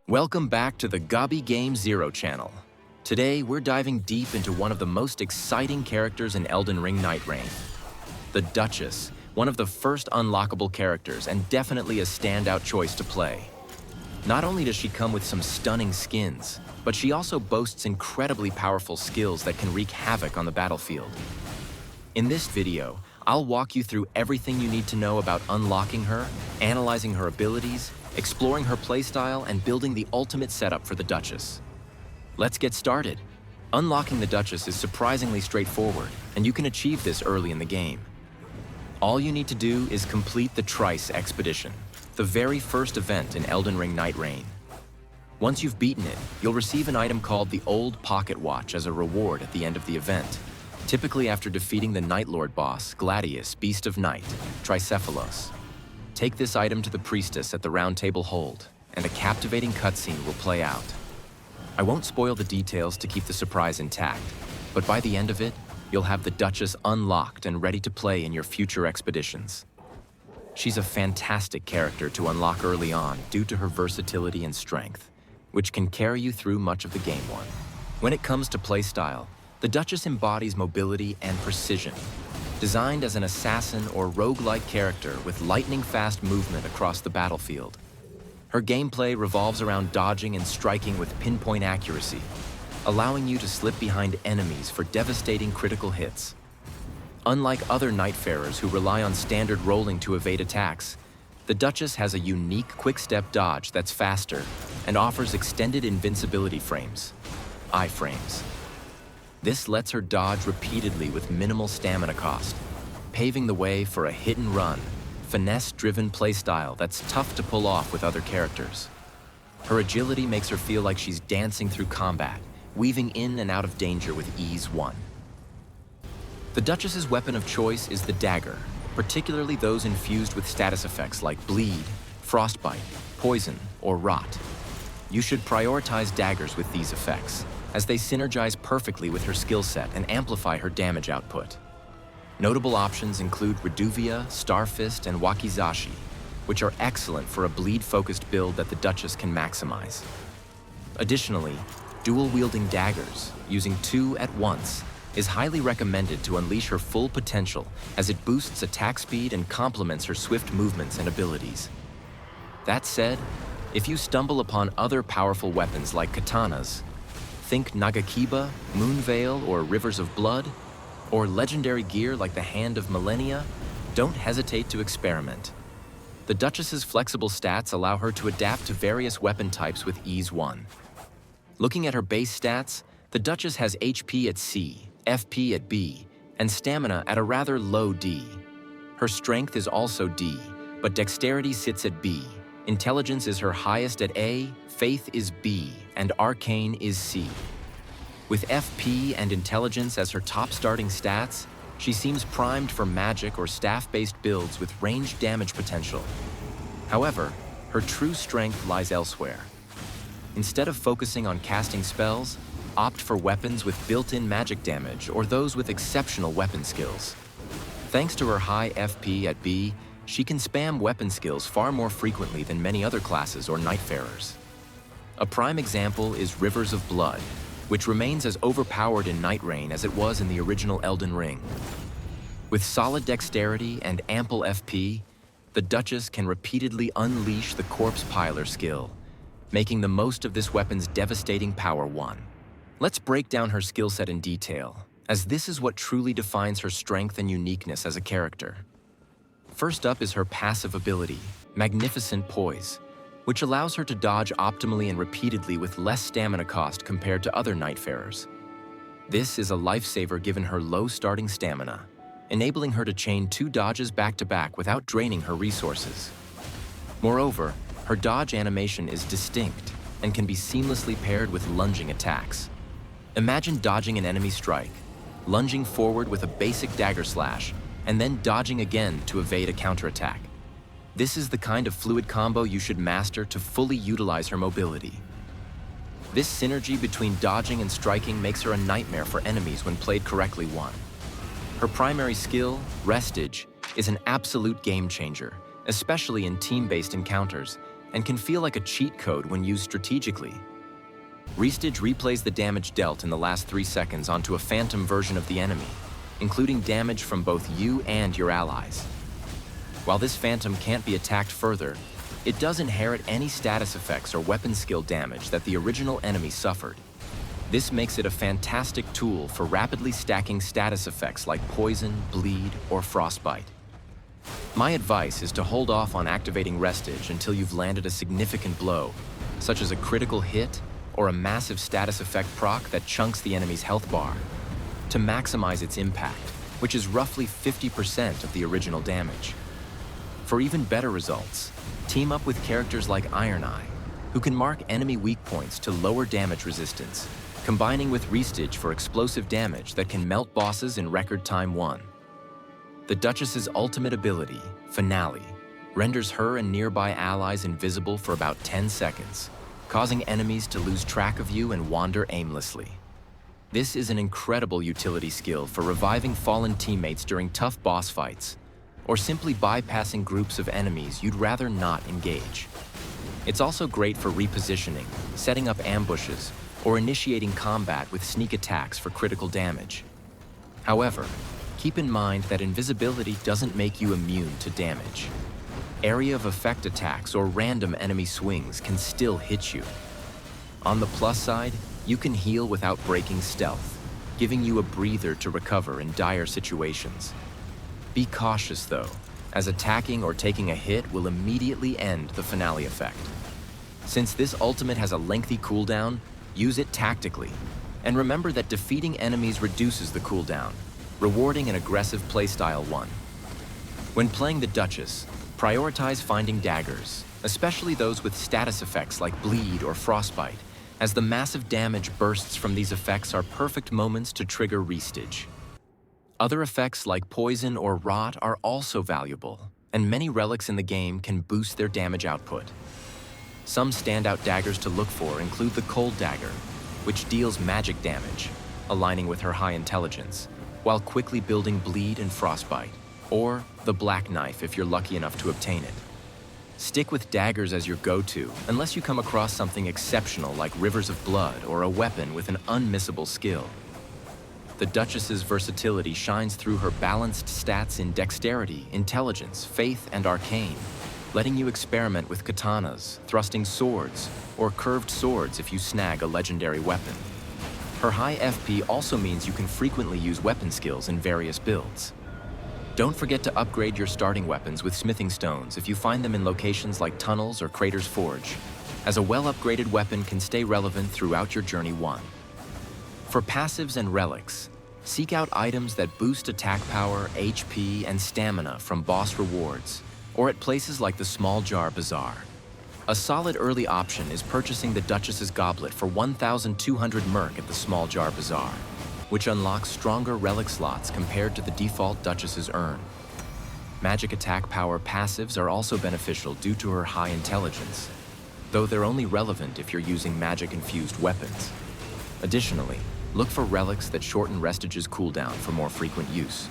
Welcome back to the Gabi Game Zero channel. Today, we're diving deep into one of the most exciting characters in Elden Ring Nightreign. The Duchess, one of the first unlockable characters and definitely a standout choice to play. Not only does she come with some stunning skins, but she also boasts incredibly powerful skills that can wreak havoc on the battlefield. In this video, I'll walk you through everything you need to know about unlocking her, analyzing her abilities, exploring her playstyle, and building the ultimate setup for the Duchess. Let's get started. Unlocking the Duchess is surprisingly straightforward, and you can achieve this early in the game. All you need to do is complete the Trice Expedition, the very first event in Elden Ring Nightreign. Once you've beaten it, you'll receive an item called the Old Pocket Watch as a reward at the end of the event, typically after defeating the Night Lord boss, Gladius, Beast of Night, Tricephalos. Take this item to the priestess at the Round Table Hold, and a captivating cutscene will play out. I won't spoil the details to keep the surprise intact, but by the end of it, you'll have the Duchess unlocked and ready to play in your future expeditions. She's a fantastic character to unlock early on due to her versatility and strength, which can carry you through much of the game one. When it comes to playstyle, the Duchess embodies mobility and precision. Designed as an assassin or roguelike character with lightning-fast movement across the battlefield. Her gameplay revolves around dodging and striking with pinpoint accuracy, allowing you to slip behind enemies for devastating critical hits. Unlike other Nightfarers who rely on standard rolling to evade attacks, the Duchess has a unique quick-step dodge that's faster and offers extended invincibility frames, iframes. This lets her dodge repeatedly with minimal stamina cost, paving the way for a hit-and-run, finesse-driven playstyle that's tough to pull off with other characters. Her agility makes her feel like she's dancing through combat, weaving in and out of danger with ease one. The Duchess's weapon of choice is the Dagger, particularly those infused with status effects like Bleed, Frostbite, Poison, or Rot. You should prioritize daggers with these effects, as they synergize perfectly with her skill set and amplify her damage output. Notable options include Reduvia, Starfist, and Wakizashi, which are excellent for a bleed-focused build that the Duchess can maximize. Additionally, dual-wielding daggers, using two at once, is highly recommended to unleash her full potential as it boosts attack speed and complements her swift movements and abilities. That said, if you stumble upon other powerful weapons like katanas, think Nagakiba, Moonveil, or Rivers of Blood, or legendary gear like the Hand of Millennia, don't hesitate to experiment. The Duchess's flexible stats allow her to adapt to various weapon types with ease one. Looking at her base stats, the Duchess has HP at C, FP at B, and stamina at a rather low D. Her strength is also D, but dexterity sits at B. Intelligence is her highest at A, Faith is B, and Arcane is C. With FP and Intelligence as her top starting stats, she seems primed for magic or staff-based builds with ranged damage potential. However, her true strength lies elsewhere. Instead of focusing on casting spells, opt for weapons with built-in magic damage or those with exceptional weapon skills. Thanks to her high FP at B, she can spam weapon skills far more frequently than many other classes or Nightfarers. A prime example is Rivers of Blood, which remains as overpowered in Nightreign as it was in the original Elden Ring. With solid dexterity and ample FP, the Duchess can repeatedly unleash the Corpse Piler skill, making the most of this weapon's devastating power one. Let's break down her skill set in detail, as this is what truly defines her strength and uniqueness as a character. First up is her passive ability, Magnificent Poise, which allows her to dodge optimally and repeatedly with less stamina cost compared to other Nightfarers. This is a lifesaver given her low starting stamina, enabling her to chain two dodges back-to-back without draining her resources. Moreover, her dodge animation is distinct and can be seamlessly paired with lunging attacks. Imagine dodging an enemy strike, lunging forward with a basic dagger slash, and then dodging again to evade a counterattack. This is the kind of fluid combo you should master to fully utilize her mobility. This synergy between dodging and striking makes her a nightmare for enemies when played correctly one. Her primary skill, Restage, is an absolute game changer, especially in team-based encounters, and can feel like a cheat code when used strategically. Restage replays the damage dealt in the last 3 seconds onto a phantom version of the enemy, including damage from both you and your allies. While this phantom can't be attacked further, it does inherit any status effects or weapon skill damage that the original enemy suffered. This makes it a fantastic tool for rapidly stacking status effects like poison, bleed, or frostbite. My advice is to hold off on activating Restage until you've landed a significant blow, such as a critical hit or a massive status effect proc that chunks the enemy's health bar, to maximize its impact, which is roughly 50% of the original damage. For even better results, team up with characters like Iron Eye, who can mark enemy weak points to lower damage resistance, combining with Restage for explosive damage that can melt bosses in record time 1. The Duchess's ultimate ability, Finale, renders her and nearby allies invisible for about 10 seconds, causing enemies to lose track of you and wander aimlessly. This is an incredible utility skill for reviving fallen teammates during tough boss fights, or simply bypassing groups of enemies you'd rather not engage. It's also great for repositioning, setting up ambushes, or initiating combat with sneak attacks for critical damage. However, keep in mind that invisibility doesn't make you immune to damage. Area of effect attacks or random enemy swings can still hit you. On the plus side, you can heal without breaking stealth, giving you a breather to recover in dire situations. Be cautious though, as attacking or taking a hit will immediately end the finale effect. Since this ultimate has a lengthy cooldown, use it tactically, and remember that defeating enemies reduces the cooldown, rewarding an aggressive playstyle one. When playing the Duchess, prioritize finding daggers, especially those with status effects like bleed or frostbite, as the massive damage bursts from these effects are perfect moments to trigger Restage. Other effects like poison or rot are also valuable, and many relics in the game can boost their damage output. Some standout daggers to look for include the Cold Dagger, which deals magic damage, aligning with her high intelligence, while quickly building bleed and frostbite, or the Black Knife if you're lucky enough to obtain it. Stick with daggers as your go-to unless you come across something exceptional like Rivers of Blood or a weapon with an unmissable skill. The Duchess's versatility shines through her balanced stats in dexterity, intelligence, faith, and arcane, letting you experiment with katanas, thrusting swords, or curved swords if you snag a legendary weapon. Her high FP also means you can frequently use weapon skills in various builds. Don't forget to upgrade your starting weapons with smithing stones if you find them in locations like tunnels or Crater's Forge, as a well-upgraded weapon can stay relevant throughout your Journey 1. For passives and relics, seek out items that boost attack power, HP, and stamina from boss rewards, or at places like the Small Jar Bazaar. A solid early option is purchasing the Duchess's Goblet for 1,200 Merc at the Small Jar Bazaar, which unlocks stronger relic slots compared to the default Duchess's Urn. Magic attack power passives are also beneficial due to her high intelligence, though they're only relevant if you're using magic-infused weapons. Additionally, look for relics that shorten Restage's cooldown for more frequent use,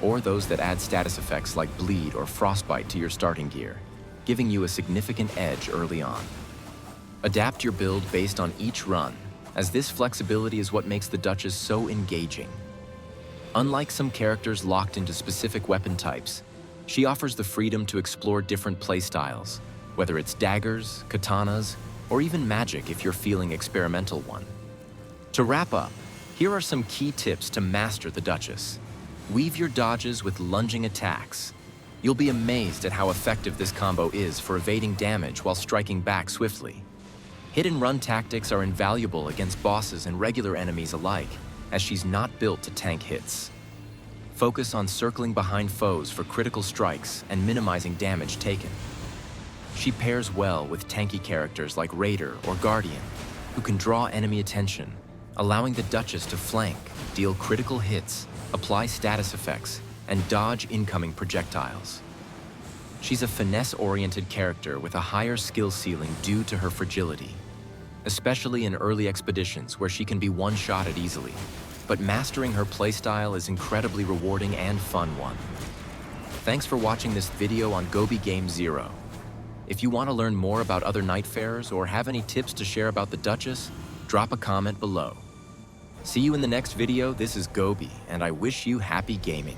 or those that add status effects like bleed or frostbite to your starting gear, giving you a significant edge early on. Adapt your build based on each run, as this flexibility is what makes the Duchess so engaging. Unlike some characters locked into specific weapon types, she offers the freedom to explore different playstyles, whether it's daggers, katanas, or even magic if you're feeling experimental one. To wrap up, here are some key tips to master the Duchess. Weave your dodges with lunging attacks. You'll be amazed at how effective this combo is for evading damage while striking back swiftly. Hit-and-run tactics are invaluable against bosses and regular enemies alike, as she's not built to tank hits. Focus on circling behind foes for critical strikes and minimizing damage taken. She pairs well with tanky characters like Raider or Guardian, who can draw enemy attention, allowing the Duchess to flank, deal critical hits, apply status effects, and dodge incoming projectiles. She's a finesse-oriented character with a higher skill ceiling due to her fragility, especially in early expeditions where she can be one-shotted easily. But mastering her playstyle is incredibly rewarding and fun one. Thanks for watching this video on Gobi Game Zero. If you want to learn more about other Nightfarers or have any tips to share about the Duchess, drop a comment below. See you in the next video. This is Gobi, and I wish you happy gaming.